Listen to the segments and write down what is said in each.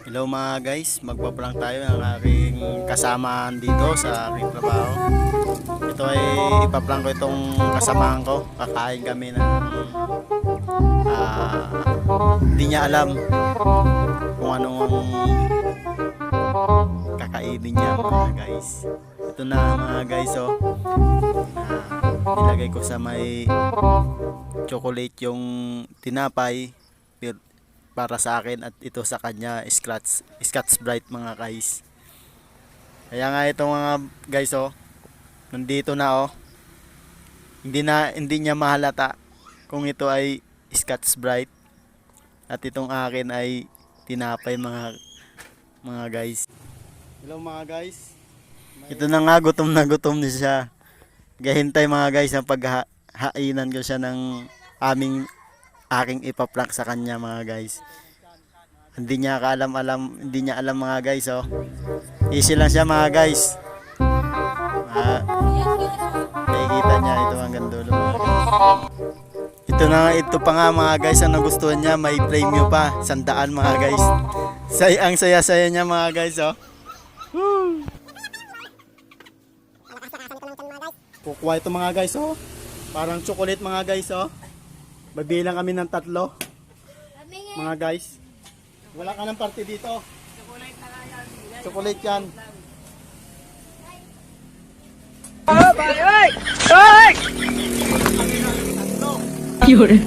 Hello mga guys, magpa-prank tayo ng aking kasamaan dito sa aking trabaho. Ito ay ipaprank ko itong kasamaan ko. Kakain kami ng hindi niya alam kung anong kakainin niya mga guys. Ito na mga guys, oh. Nilagay ko sa may chocolate yung tinapay para sa akin at ito sa kanya Scotch Brite mga guys. Kaya nga itong mga guys, oh, nandito na, oh. Hindi niya mahalata kung ito ay Scotch Brite at itong akin ay tinapay mga guys. Hello mga guys. Ito na nga, gutom na siya. Gahintay mga guys ang paghainan ko siya ng aking ipaprank sa kanya mga guys. Hindi niya alam mga guys, oh. Easy lang siya mga guys. Nakikita niya ito hanggang dulo mga guys. Ito pa nga mga guys ang nagustuhan niya, may premium pa, 100 mga guys. Ang saya-saya niya mga guys, oh. Woo! Kukuha ito mga guys, oh. Parang chocolate mga guys, oh. Babilang kami ng 3 mga guys. Wala ka ng parte dito. Chocolate yan. Yun.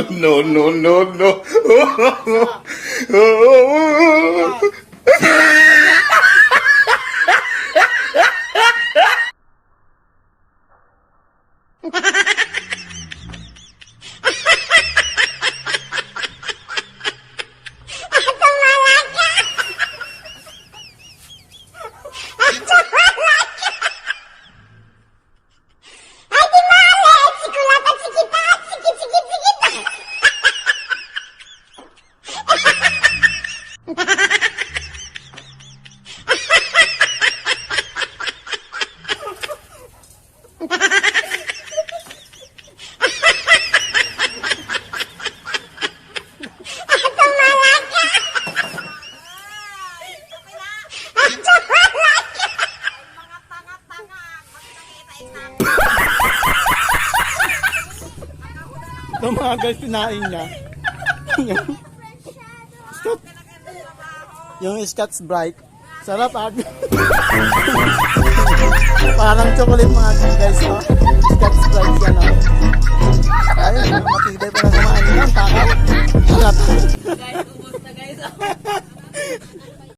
No, no, no, no. Ito mga guys, pinain niya. yung Scotch Brite. Sarap at parang chocolate mga guys, oh.